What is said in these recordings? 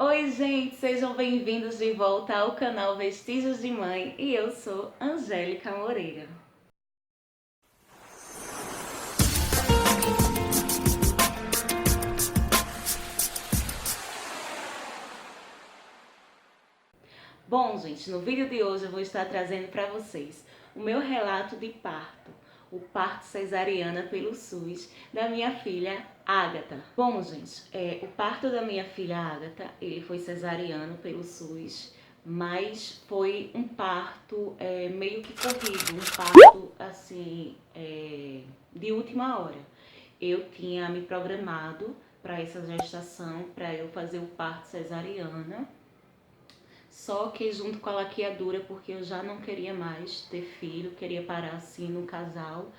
Oi, gente, sejam bem-vindos de volta ao canal Vestígios de Mãe e eu sou Angélica Moreira. Bom, gente, no vídeo de hoje eu vou estar trazendo para vocês o meu relato de parto, o parto cesariana pelo SUS da minha filha Ágata. Bom, gente, o parto da minha filha Ágata, ele foi cesariano pelo SUS, mas foi um parto meio que corrido, um parto assim de última hora. Eu tinha me programado para essa gestação, para eu fazer o parto cesariana. Só que junto com a laqueadura, porque eu já não queria mais ter filho, queria parar assim no casal.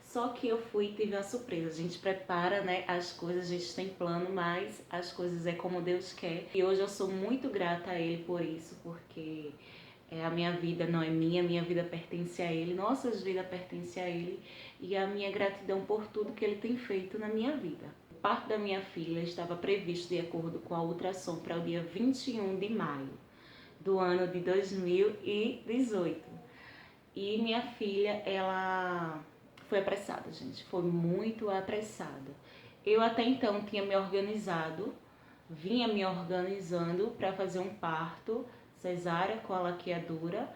Só que eu fui e tive uma surpresa. A gente prepara, né, as coisas, a gente tem plano, mas as coisas é como Deus quer. E hoje eu sou muito grata a Ele por isso, porque a minha vida não é minha, a minha vida pertence a Ele, nossas vidas pertencem a Ele. E a minha gratidão por tudo que Ele tem feito na minha vida. O parto da minha filha estava previsto de acordo com a ultrassom para o dia 21 de maio do ano de 2018. E minha filha, ela foi apressada, gente, foi muito apressada. Eu até então tinha me organizado, vinha me organizando para fazer um parto cesárea com a laqueadura.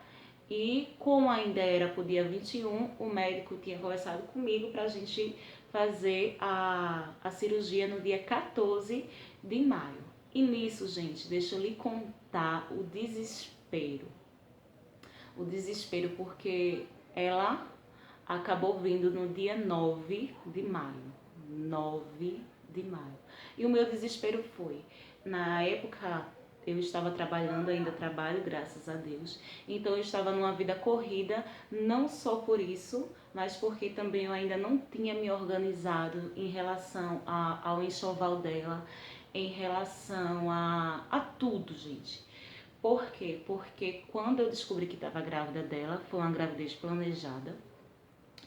E como ainda era pro dia 21, o médico tinha conversado comigo para a gente fazer a cirurgia no dia 14 de maio. E nisso, gente, deixa eu lhe contar o desespero. O desespero porque ela acabou vindo no dia 9 de maio. 9 de maio. E o meu desespero foi, na época eu estava trabalhando, ainda trabalho, graças a Deus. Então eu estava numa vida corrida, não só por isso, mas porque também eu ainda não tinha me organizado em relação ao enxoval dela, em relação a tudo, gente. Por quê? Porque quando eu descobri que estava grávida dela, foi uma gravidez planejada,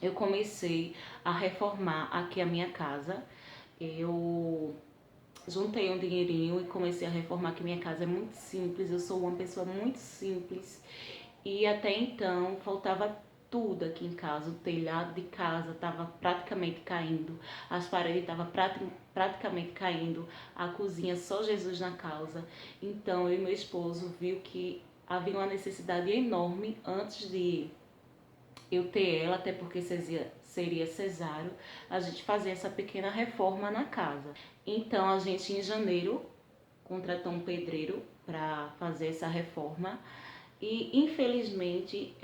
eu comecei a reformar aqui a minha casa. Eu juntei um dinheirinho e comecei a reformar, que minha casa é muito simples, eu sou uma pessoa muito simples. E até então faltava tudo aqui em casa, o telhado de casa estava praticamente caindo, as paredes estavam praticamente caindo, a cozinha só Jesus na causa. Então eu e meu esposo viu que havia uma necessidade enorme antes de eu ter ela, até porque seria cesárea, a gente fazer essa pequena reforma na casa. Então a gente em janeiro contratou um pedreiro para fazer essa reforma. E infelizmente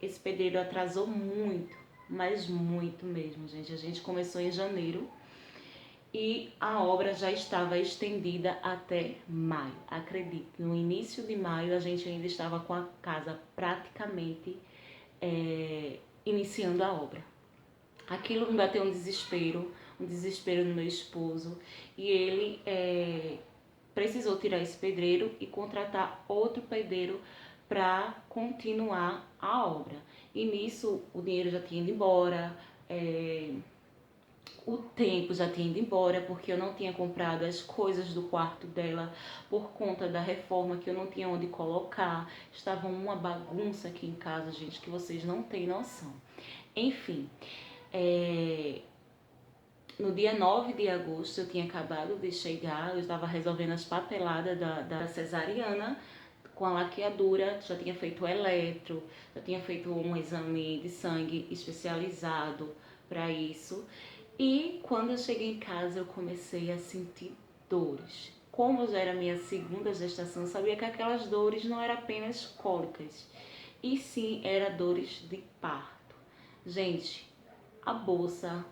esse pedreiro atrasou muito, mas muito mesmo, gente. A gente começou em janeiro e a obra já estava estendida até maio. Acredite, no início de maio a gente ainda estava com a casa praticamente iniciando a obra. Aquilo me bateu um desespero no meu esposo, e ele precisou tirar esse pedreiro e contratar outro pedreiro para continuar a obra. E nisso o dinheiro já tinha ido embora, o tempo já tinha ido embora, porque eu não tinha comprado as coisas do quarto dela por conta da reforma, que eu não tinha onde colocar. Estava uma bagunça aqui em casa, gente, que vocês não têm noção. Enfim, no dia 9 de agosto eu tinha acabado de chegar, eu estava resolvendo as papeladas da cesariana com a laqueadura, já tinha feito o eletro, já tinha feito um exame de sangue especializado para isso. E quando eu cheguei em casa eu comecei a sentir dores. Como já era minha segunda gestação, eu sabia que aquelas dores não eram apenas cólicas, e sim eram dores de parto. Gente, a bolsa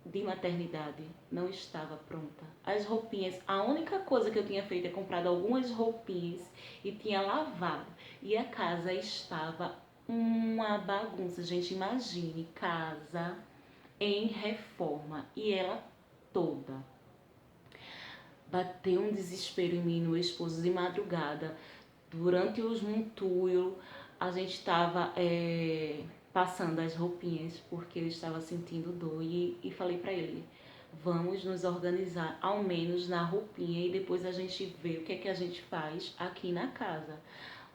de maternidade não estava pronta. As roupinhas, a única coisa que eu tinha feito é comprado algumas roupinhas e tinha lavado. E a casa estava uma bagunça. Gente, imagine, casa em reforma e ela toda. Bateu um desespero em mim, no meu esposo, de madrugada. Durante os montuios, a gente estava passando as roupinhas, porque eu estava sentindo dor. E falei para ele, vamos nos organizar ao menos na roupinha e depois a gente vê o que é que a gente faz aqui na casa.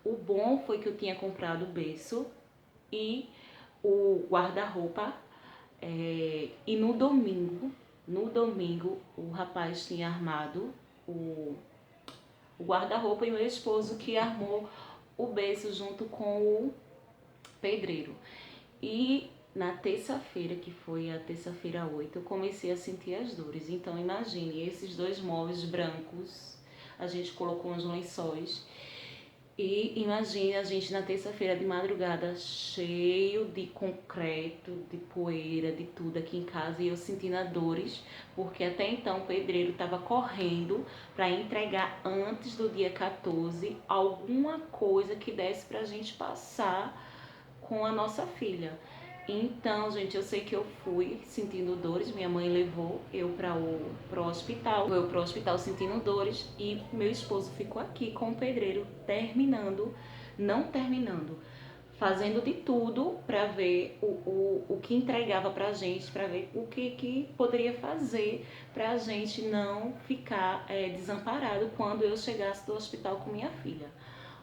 O bom foi que eu tinha comprado o berço e o guarda-roupa, e no domingo o rapaz tinha armado o guarda-roupa e meu esposo que armou o berço junto com o pedreiro. E na terça-feira, que foi a terça-feira 8, eu comecei a sentir as dores. Então imagine, esses dois móveis brancos, a gente colocou uns lençóis. E imagine a gente na terça-feira de madrugada, cheio de concreto, de poeira, de tudo aqui em casa. E eu sentindo dores, porque até então o pedreiro estava correndo para entregar antes do dia 14 alguma coisa que desse para a gente passar com a nossa filha. Então, gente, eu sei que eu fui sentindo dores, minha mãe levou eu para o hospital, eu para o hospital sentindo dores e meu esposo ficou aqui com o pedreiro não terminando, fazendo de tudo para ver o que entregava pra gente, para ver o que poderia fazer pra gente não ficar desamparado quando eu chegasse do hospital com minha filha.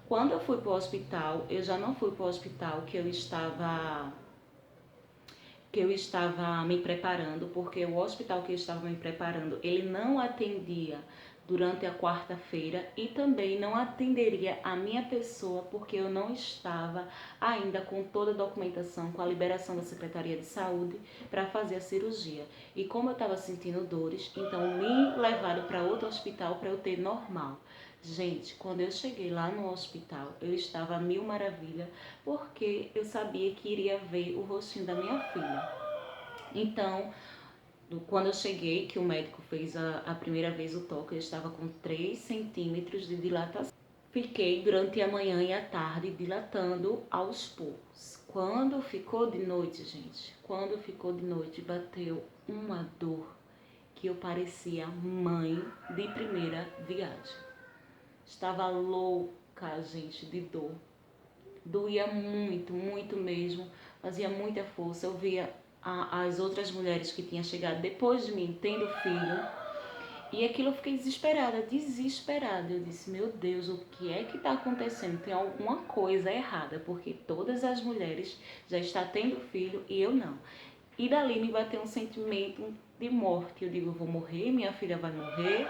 Quando eu fui para o hospital, eu já não fui para o hospital que eu estava me preparando, porque o hospital que eu estava me preparando, ele não atendia durante a quarta-feira e também não atenderia a minha pessoa, porque eu não estava ainda com toda a documentação, com a liberação da Secretaria de Saúde para fazer a cirurgia. E como eu estava sentindo dores, então me levaram para outro hospital para eu ter normal. Gente, quando eu cheguei lá no hospital, eu estava a mil maravilha, porque eu sabia que iria ver o rostinho da minha filha. Então, quando eu cheguei, que o médico fez a primeira vez o toque, eu estava com 3 centímetros de dilatação. Fiquei durante a manhã e a tarde dilatando aos poucos. Quando ficou de noite, gente, quando ficou de noite, bateu uma dor que eu parecia mãe de primeira viagem. Estava louca, gente, de dor. Doía muito, muito mesmo. Fazia muita força. Eu via as outras mulheres que tinham chegado depois de mim, tendo filho. E aquilo eu fiquei desesperada, desesperada. Eu disse, meu Deus, o que é que está acontecendo? Tem alguma coisa errada, porque todas as mulheres já estão tendo filho e eu não. E dali me bateu um sentimento de morte. Eu digo, eu vou morrer, minha filha vai morrer,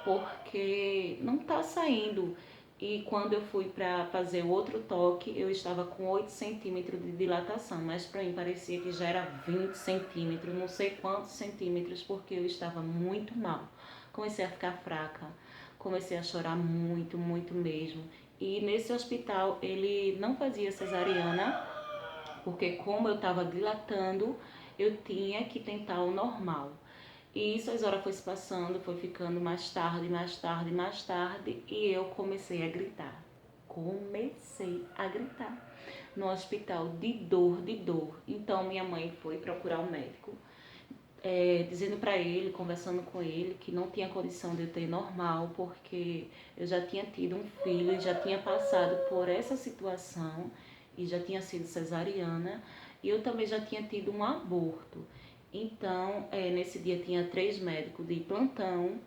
porque não tá saindo. E quando eu fui para fazer o outro toque, eu estava com 8 centímetros de dilatação, mas para mim parecia que já era 20 centímetros, não sei quantos centímetros, porque eu estava muito mal. Comecei a ficar fraca, comecei a chorar muito, muito mesmo. E nesse hospital ele não fazia cesariana, porque como eu estava dilatando, eu tinha que tentar o normal. E isso, as horas foi se passando, foi ficando mais tarde, mais tarde, mais tarde, e eu comecei a gritar. Comecei a gritar no hospital de dor, de dor. Então minha mãe foi procurar o médico, dizendo para ele, conversando com ele, que não tinha condição de eu ter normal, porque eu já tinha tido um filho e já tinha passado por essa situação e já tinha sido cesariana, e eu também já tinha tido um aborto. Então, nesse dia tinha 3 médicos de plantão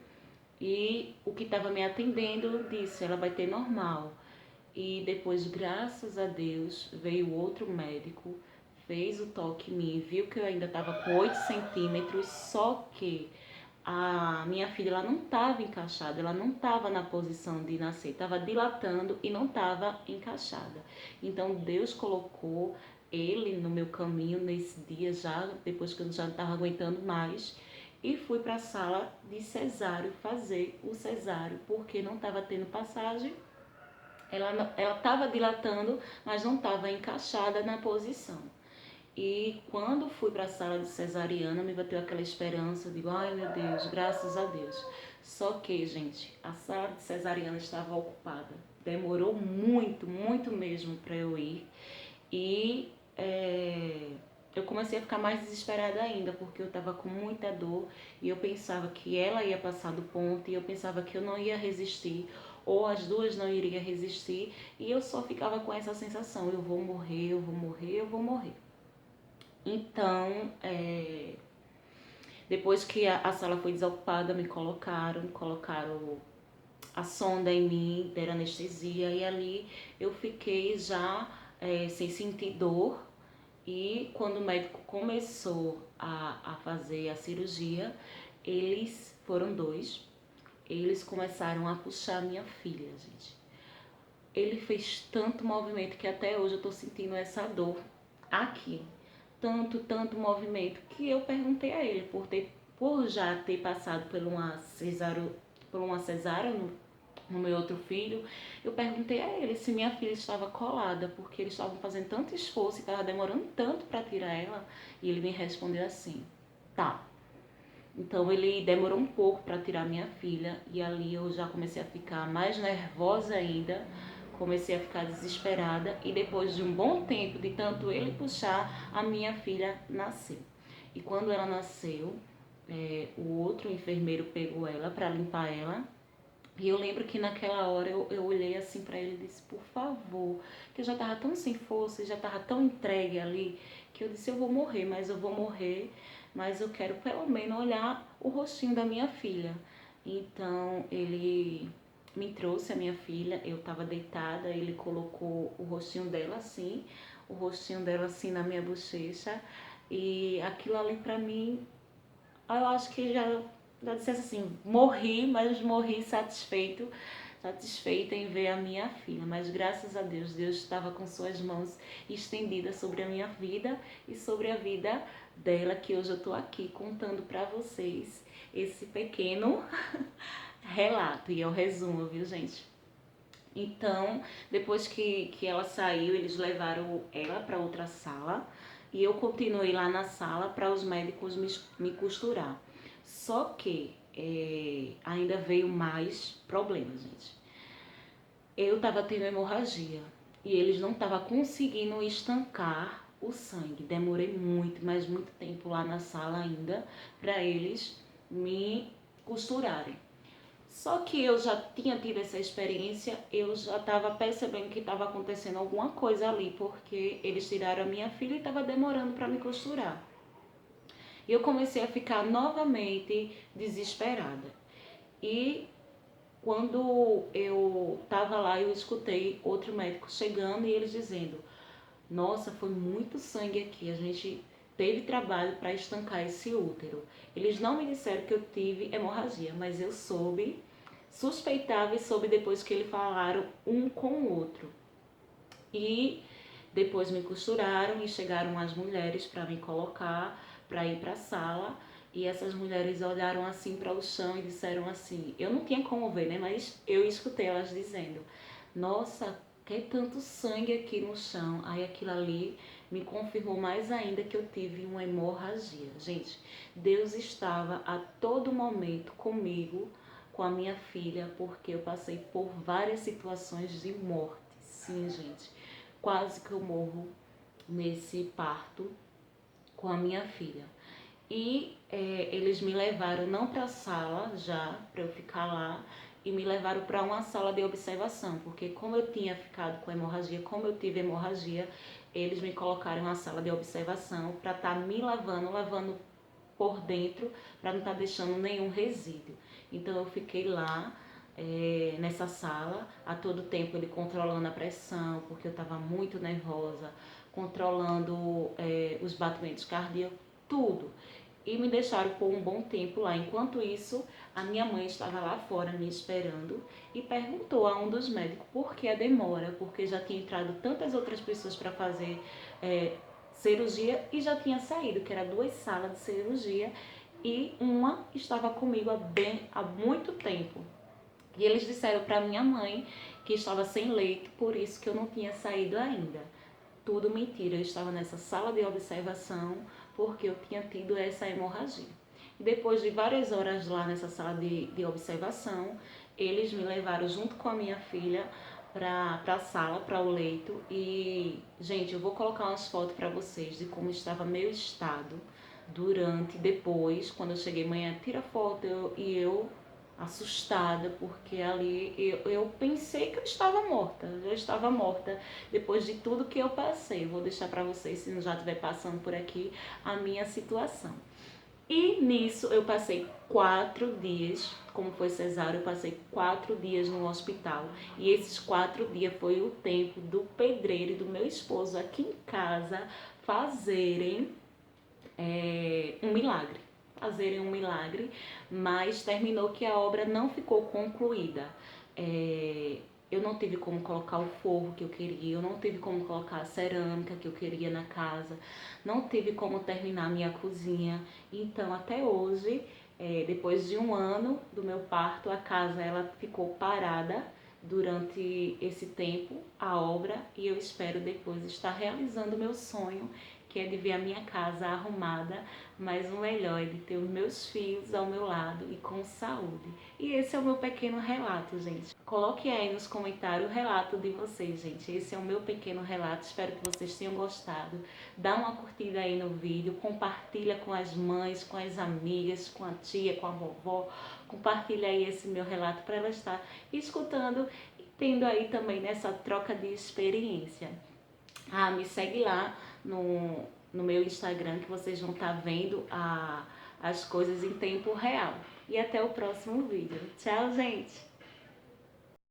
e o que estava me atendendo disse, ela vai ter normal. E depois, graças a Deus, veio outro médico, fez o toque em mim, viu que eu ainda estava com 8 centímetros, só que a minha filha ela não estava encaixada, ela não estava na posição de nascer, estava dilatando e não estava encaixada. Então Deus colocou ele no meu caminho nesse dia já, depois que eu já não estava aguentando mais, e fui para a sala de cesáreo fazer o cesáreo, porque não estava tendo passagem, ela estava dilatando, mas não estava encaixada na posição. E quando fui para a sala de cesariana, me bateu aquela esperança, eu digo, ai meu Deus, graças a Deus. Só que, gente, a sala de cesariana estava ocupada. Demorou muito, muito mesmo para eu ir. E eu comecei a ficar mais desesperada ainda, porque eu estava com muita dor e eu pensava que ela ia passar do ponto e eu pensava que eu não ia resistir, ou as duas não iriam resistir, e eu só ficava com essa sensação, eu vou morrer, eu vou morrer, eu vou morrer. Então, Depois que a sala foi desocupada, me colocaram a sonda em mim, deram anestesia e ali eu fiquei já sem sentir dor. E quando o médico começou a fazer a cirurgia, eles foram dois, eles começaram a puxar minha filha, gente. Ele fez tanto movimento que até hoje eu tô sentindo essa dor aqui. Tanto movimento que eu perguntei a ele por já ter passado por uma cesárea no meu outro filho, eu perguntei a ele se minha filha estava colada, porque eles estavam fazendo tanto esforço e estava demorando tanto para tirar ela, e ele me respondeu assim: tá. Então ele demorou um pouco para tirar minha filha e ali eu já comecei a ficar mais nervosa ainda, comecei a ficar desesperada e depois de um bom tempo de tanto ele puxar, a minha filha nasceu. E quando ela nasceu, o outro enfermeiro pegou ela para limpar ela. E eu lembro que naquela hora eu olhei assim para ele e disse: por favor, que eu já tava tão sem força, já tava tão entregue ali, que eu disse: eu vou morrer, mas eu vou morrer, mas eu quero pelo menos olhar o rostinho da minha filha. Então ele me trouxe a minha filha, eu tava deitada, ele colocou o rostinho dela assim, na minha bochecha, e aquilo ali pra mim, eu acho que já dissesse assim, morri, mas morri satisfeita em ver a minha filha. Mas graças a Deus, Deus estava com suas mãos estendidas sobre a minha vida e sobre a vida dela, que hoje eu tô aqui contando para vocês esse pequeno relato. E é o resumo, viu, gente? Então, depois que ela saiu, eles levaram ela para outra sala e eu continuei lá na sala para os médicos me costurar. Só que ainda veio mais problemas, gente. Eu estava tendo hemorragia e eles não estavam conseguindo estancar o sangue. Demorei muito, mas muito tempo lá na sala ainda para eles me costurarem. Só que eu já tinha tido essa experiência, eu já estava percebendo que estava acontecendo alguma coisa ali, porque eles tiraram a minha filha e estava demorando para me costurar. E eu comecei a ficar novamente desesperada. E quando eu estava lá, eu escutei outro médico chegando e eles dizendo: nossa, foi muito sangue aqui, a gente teve trabalho para estancar esse útero. Eles não me disseram que eu tive hemorragia, mas eu suspeitava e soube depois que eles falaram um com o outro. E depois me costuraram e chegaram as mulheres para me colocar, para ir para a sala. E essas mulheres olharam assim para o chão e disseram assim, eu não tinha como ver, né? Mas eu escutei elas dizendo: nossa, que tanto sangue aqui no chão. Aí aquilo ali me confirmou mais ainda que eu tive uma hemorragia. Gente, Deus estava a todo momento comigo, com a minha filha, porque eu passei por várias situações de morte. Sim, gente, quase que eu morro nesse parto com a minha filha. E eles me levaram não para a sala já, para eu ficar lá, e me levaram para uma sala de observação, porque como eu tinha ficado com hemorragia, como eu tive hemorragia, eles me colocaram na sala de observação para estar me lavando por dentro, para não estar deixando nenhum resíduo. Então eu fiquei lá nessa sala, a todo tempo ele controlando a pressão, porque eu estava muito nervosa, controlando os batimentos cardíacos, tudo. E me deixaram por um bom tempo lá. Enquanto isso, a minha mãe estava lá fora me esperando e perguntou a um dos médicos por que a demora, porque já tinha entrado tantas outras pessoas para fazer cirurgia e já tinha saído, que era 2 salas de cirurgia e uma estava comigo há muito tempo. E eles disseram para minha mãe que estava sem leito, por isso que eu não tinha saído ainda. Tudo mentira, eu estava nessa sala de observação porque eu tinha tido essa hemorragia. E depois de várias horas lá nessa sala de observação, eles me levaram junto com a minha filha para a sala, para o leito. E, gente, eu vou colocar umas fotos para vocês de como estava meu estado durante, depois, quando eu cheguei, manhã, tira foto, e eu assustada, porque ali eu pensei que eu estava morta, depois de tudo que eu passei. Vou deixar para vocês, se não já estiver passando por aqui, a minha situação. E nisso eu passei 4 dias, como foi cesárea, eu passei 4 dias no hospital. E esses 4 dias foi o tempo do pedreiro e do meu esposo aqui em casa fazerem um milagre. Fazerem um milagre, mas terminou que a obra não ficou concluída. Eu não tive como colocar o forro que eu queria, eu não tive como colocar a cerâmica que eu queria na casa, não tive como terminar a minha cozinha. Então, até hoje, depois de 1 ano do meu parto, a casa ela ficou parada durante esse tempo, a obra, e eu espero depois estar realizando o meu sonho, que é de ver a minha casa arrumada, mas o melhor é de ter os meus filhos ao meu lado e com saúde. E esse é o meu pequeno relato, gente. Coloque aí nos comentários o relato de vocês, gente. Esse é o meu pequeno relato, espero que vocês tenham gostado. Dá uma curtida aí no vídeo, compartilha com as mães, com as amigas, com a tia, com a vovó. Compartilha aí esse meu relato para ela estar escutando e tendo aí também nessa troca de experiência. Me segue lá no meu Instagram que vocês vão estar vendo as coisas em tempo real. E até o próximo vídeo. Tchau, gente!